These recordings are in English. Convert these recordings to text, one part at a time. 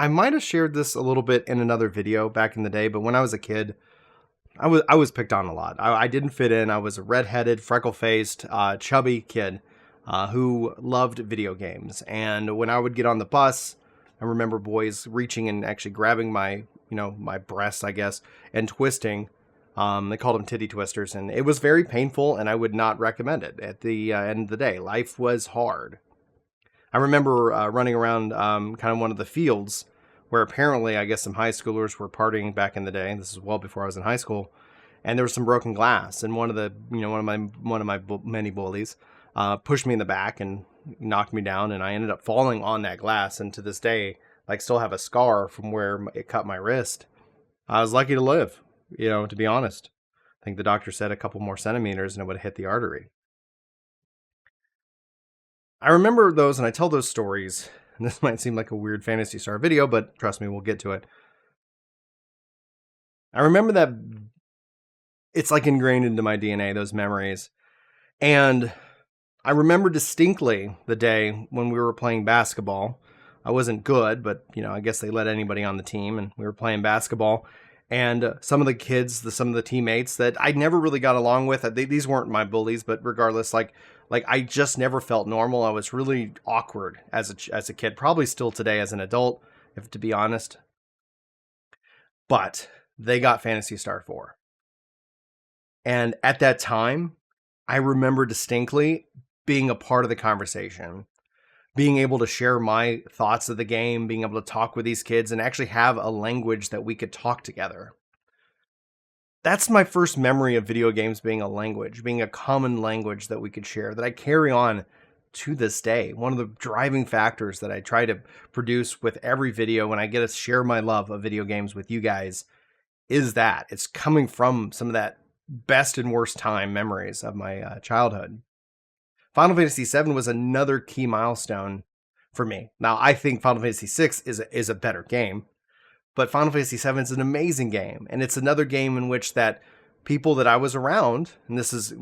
I might have shared this a little bit in another video back in the day, but when I was a kid, I was picked on a lot. I didn't fit in. I was a redheaded, freckle-faced, chubby kid who loved video games. And when I would get on the bus, I remember boys reaching and actually grabbing my, my breasts, I guess, and twisting. They called them titty twisters, and it was very painful, and I would not recommend it. At the end of the day, life was hard. I remember running around kind of one of the fields where apparently, I guess, some high schoolers were partying back in the day. This is well before I was in high school, and there was some broken glass. And one of my many bullies pushed me in the back and knocked me down, and I ended up falling on that glass. And to this day, like, still have a scar from where it cut my wrist. I was lucky to live, to be honest. I think the doctor said a couple more centimeters and it would have hit the artery. I remember those, and I tell those stories. And this might seem like a weird Phantasy Star video, but trust me, we'll get to it. I remember that it's like ingrained into my DNA, those memories. And I remember distinctly the day when we were playing basketball. I wasn't good, but, I guess they let anybody on the team, and we were playing basketball. And some of the kids, some of the teammates that I never really got along with, these weren't my bullies, but regardless, like I just never felt normal. I was really awkward as a kid, probably still today as an adult, if to be honest. But they got Phantasy Star 4. And at that time, I remember distinctly being a part of the conversation, being able to share my thoughts of the game, being able to talk with these kids and actually have a language that we could talk together. That's my first memory of video games being a language, being a common language that we could share, that I carry on to this day. One of the driving factors that I try to produce with every video when I get to share my love of video games with you guys is that. It's coming from some of that best and worst time memories of my childhood. Final Fantasy VII was another key milestone for me. Now, I think Final Fantasy VI is a better game, but Final Fantasy VII is an amazing game, and it's another game in which that people that I was around, and this is,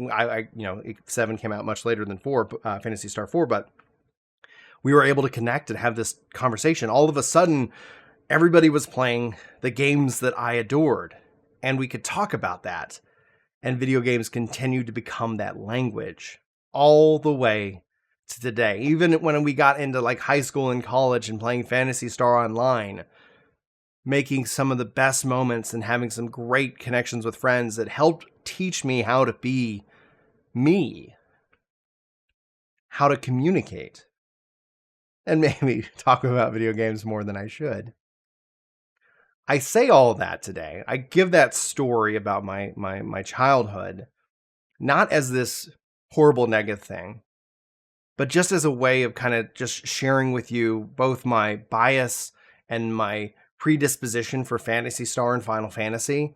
7 came out much later than 4, Phantasy Star 4, but we were able to connect and have this conversation. All of a sudden, everybody was playing the games that I adored, and we could talk about that, and video games continued to become that language all the way to today. Even when we got into like high school and college and playing Phantasy Star Online, making some of the best moments and having some great connections with friends that helped teach me how to be me, how to communicate, and maybe talk about video games more than I should. I say all that today. I give that story about my childhood, not as this horrible negative thing, but just as a way of kind of just sharing with you both my bias and my predisposition for Phantasy Star and Final Fantasy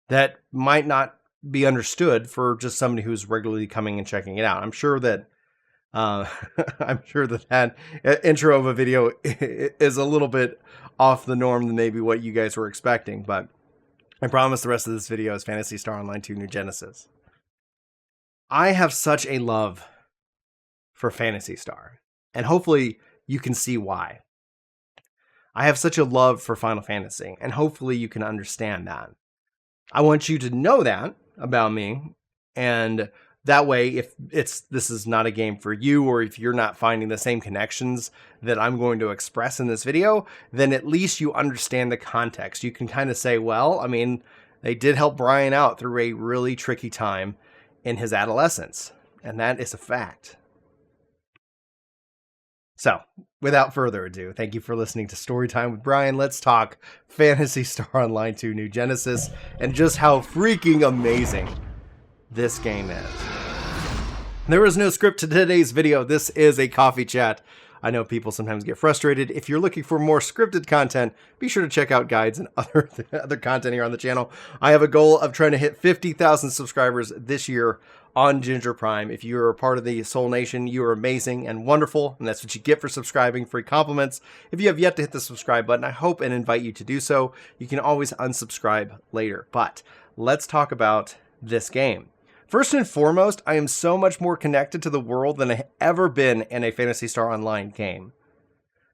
that might not be understood for just somebody who's regularly coming and checking it out. I'm sure that that intro of a video is a little bit off the norm than maybe what you guys were expecting, but I promise the rest of this video is Phantasy Star Online 2 New Genesis. I have such a love for Phantasy Star, and hopefully you can see why. I have such a love for Final Fantasy, and hopefully you can understand that. I want you to know that about me, and that way, if this is not a game for you, or if you're not finding the same connections that I'm going to express in this video, then at least you understand the context. You can kind of say, well, I mean, they did help Brian out through a really tricky time in his adolescence, and that is a fact. So, without further ado, thank you for listening to Storytime with Brian. Let's talk Phantasy Star Online 2 New Genesis and just how freaking amazing this game is. There is no script to today's video. This is a coffee chat. I know people sometimes get frustrated. If you're looking for more scripted content, be sure to check out guides and other content here on the channel. I have a goal of trying to hit 50,000 subscribers this year on Ginger Prime. If you're a part of the Soul Nation, you are amazing and wonderful, and that's what you get for subscribing. Free compliments. If you have yet to hit the subscribe button, I hope and invite you to do so. You can always unsubscribe later, but let's talk about this game. First and foremost, I am so much more connected to the world than I've ever been in a Phantasy Star Online game.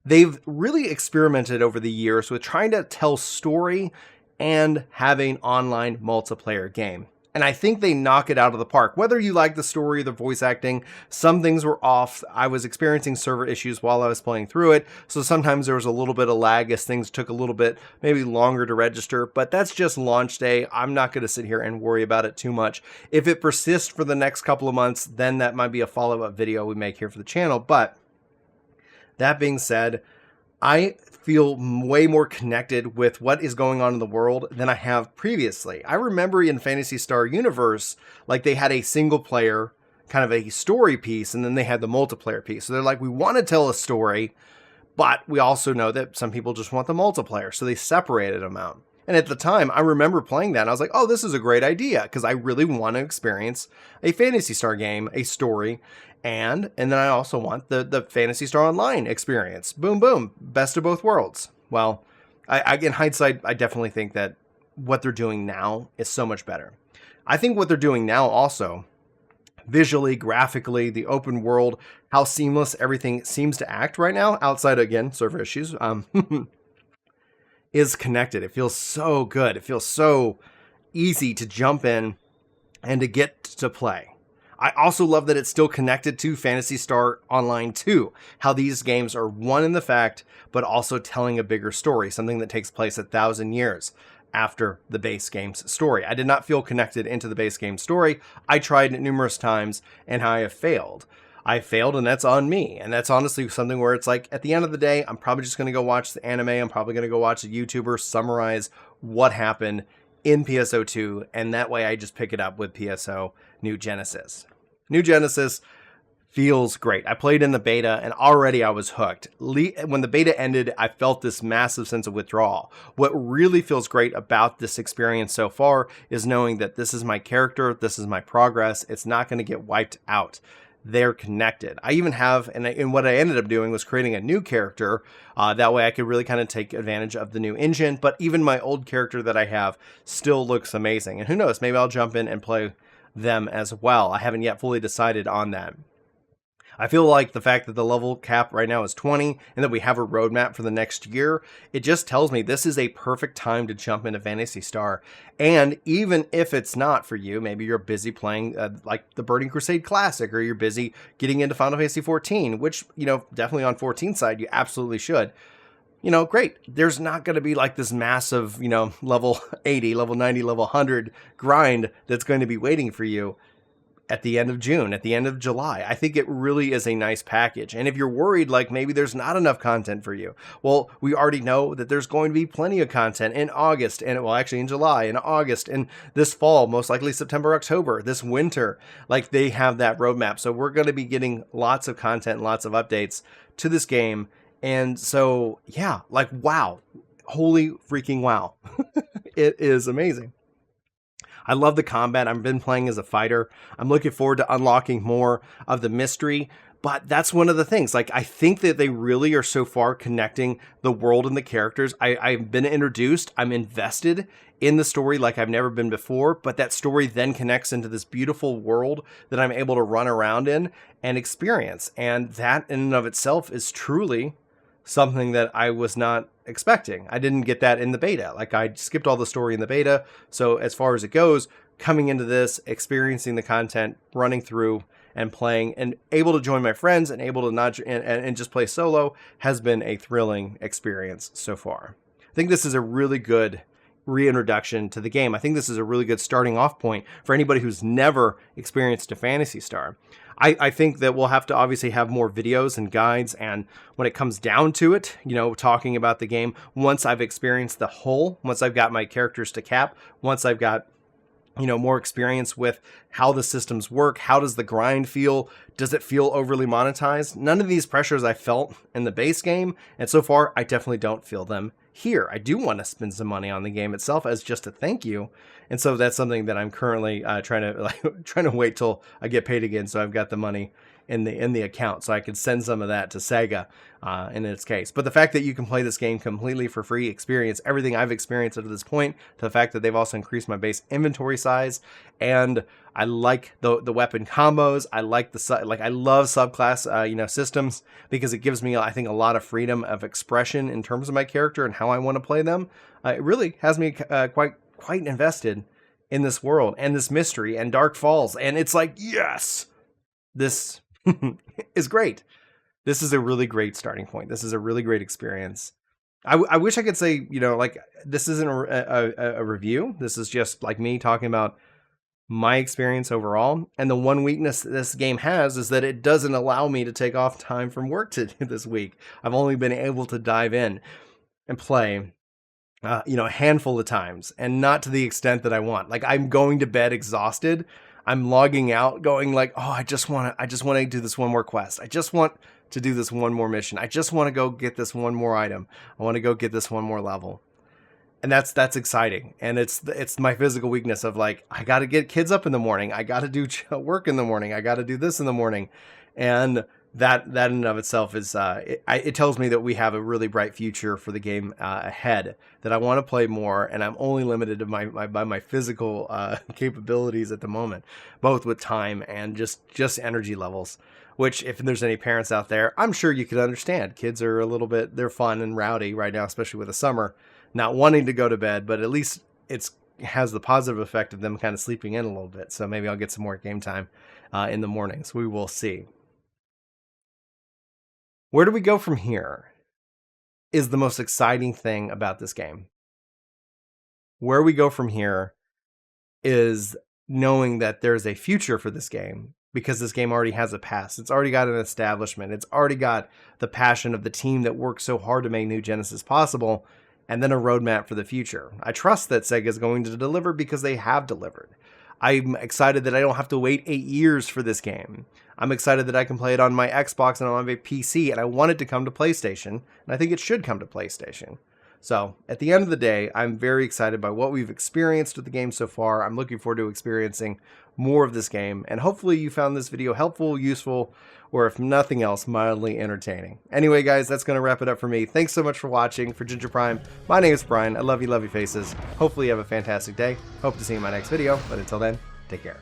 they've really experimented over the years with trying to tell story and having online multiplayer game. And I think they knock it out of the park. Whether you like the story or the voice acting, some things were off. I was experiencing server issues while I was playing through it, so sometimes there was a little bit of lag as things took a little bit, maybe longer to register, but that's just launch day. I'm not going to sit here and worry about it too much. If it persists for the next couple of months, then that might be a follow-up video we make here for the channel. But that being said, I feel way more connected with what is going on in the world than I have previously. I remember in Phantasy Star Universe, like they had a single player kind of a story piece, and then they had the multiplayer piece. So they're like, we want to tell a story, but we also know that some people just want the multiplayer. So they separated them out. And at the time, I remember playing that, and I was like, oh, this is a great idea, because I really want to experience a Phantasy Star game, a story, and then I also want the Phantasy Star Online experience. Boom, boom, best of both worlds. Well, I in hindsight, I definitely think that what they're doing now is so much better. I think what they're doing now also, visually, graphically, the open world, how seamless everything seems to act right now, outside, again, server issues, is connected. It feels so good. It feels so easy to jump in and to get to play. I also love that it's still connected to Phantasy Star Online 2, how these games are one in the fact, but also telling a bigger story, something that takes place 1,000 years after the base game's story. I did not feel connected into the base game story. I tried it numerous times, and I have failed. I failed, and that's on me. And that's honestly something where it's like, at the end of the day, I'm probably just going to go watch the anime. I'm probably going to go watch a YouTuber summarize what happened in PSO2, and that way I just pick it up with PSO New Genesis. New Genesis feels great. I played in the beta, and already I was hooked. When the beta ended, I felt this massive sense of withdrawal. What really feels great about this experience so far is knowing that this is my character, this is my progress, it's not going to get wiped out. They're connected. I even have, and what I ended up doing was creating a new character. That way I could really kind of take advantage of the new engine, but even my old character that I have still looks amazing. And who knows, maybe I'll jump in and play them as well. I haven't yet fully decided on that. I feel like the fact that the level cap right now is 20 and that we have a roadmap for the next year, it just tells me this is a perfect time to jump into Phantasy Star. And even if it's not for you, maybe you're busy playing like the Burning Crusade Classic, or you're busy getting into Final Fantasy XIV, which, you know, definitely on 14 side, you absolutely should. You know, great. There's not going to be like this massive, you know, level 80, level 90, level 100 grind that's going to be waiting for you at the end of June, at the end of July. I think it really is a nice package. And if you're worried, like maybe there's not enough content for you, well, we already know that there's going to be plenty of content in August, and well, actually in July, in August, and this fall, most likely September, October, this winter. Like, they have that roadmap. So we're going to be getting lots of content, lots of updates to this game. And so, yeah, like, wow, holy freaking wow. It is amazing. I love the combat. I've been playing as a fighter. I'm looking forward to unlocking more of the mystery. But that's one of the things. Like, I think that they really are so far connecting the world and the characters. I've been introduced. I'm invested in the story like I've never been before. But that story then connects into this beautiful world that I'm able to run around in and experience. And that in and of itself is truly something that I was not expecting. I didn't get that in the beta. Like, I skipped all the story in the beta. So as far as it goes, coming into this, experiencing the content, running through and playing, and able to join my friends and able to not and just play solo has been a thrilling experience so far. I think this is a really good reintroduction to the game. I think this is a really good starting off point for anybody who's never experienced a Phantasy Star. I think that we'll have to obviously have more videos and guides, and when it comes down to it, you know, talking about the game, once I've experienced the whole, once I've got my characters to cap, once I've got, you know, more experience with how the systems work, how does the grind feel, does it feel overly monetized? None of these pressures I felt in the base game, and so far I definitely don't feel them here. I do want to spend some money on the game itself as just a thank you, and so that's something that I'm currently trying to wait till I get paid again, so I've got the money in the account, so I could send some of that to Sega in its case. But the fact that you can play this game completely for free, experience everything I've experienced up to this point, to the fact that they've also increased my base inventory size, and I like the weapon combos. I like I love subclass systems, because it gives me, I think, a lot of freedom of expression in terms of my character and how I want to play them. It really has me quite invested in this world and this mystery and Dark Falls, and it's like, yes, this is great. This is a really great starting point. This is a really great experience. I wish I could say, like, this isn't a review. This is just like me talking about my experience overall. And the one weakness that this game has is that it doesn't allow me to take off time from work this week. I've only been able to dive in and play a handful of times, and not to the extent that I want. Like, I'm going to bed exhausted. I'm logging out going like, oh, I just want to do this one more quest. I just want to do this one more mission. I just want to go get this one more item. I want to go get this one more level. And that's exciting. And it's my physical weakness of like, I got to get kids up in the morning. I got to do work in the morning. I got to do this in the morning. And that in and of itself is, it tells me that we have a really bright future for the game ahead, that I want to play more, and I'm only limited to by my physical capabilities at the moment, both with time and just energy levels, which, if there's any parents out there, I'm sure you can understand. Kids are they're fun and rowdy right now, especially with the summer, not wanting to go to bed, but at least it has the positive effect of them kind of sleeping in a little bit. So maybe I'll get some more game time in the mornings. We will see. Where do we go from here is the most exciting thing about this game. Where we go from here is knowing that there's a future for this game, because this game already has a past. It's already got an establishment. It's already got the passion of the team that worked so hard to make New Genesis possible, and then a roadmap for the future. I trust that Sega is going to deliver, because they have delivered. I'm excited that I don't have to wait 8 years for this game. I'm excited that I can play it on my Xbox and on my PC, and I want it to come to PlayStation, and I think it should come to PlayStation. So, at the end of the day, I'm very excited by what we've experienced with the game so far. I'm looking forward to experiencing more of this game, and hopefully you found this video helpful, useful, or if nothing else, mildly entertaining. Anyway, guys, that's going to wrap it up for me. Thanks so much for watching. For Ginger Prime, my name is Brian. I love you faces. Hopefully you have a fantastic day. Hope to see you in my next video, but until then, take care.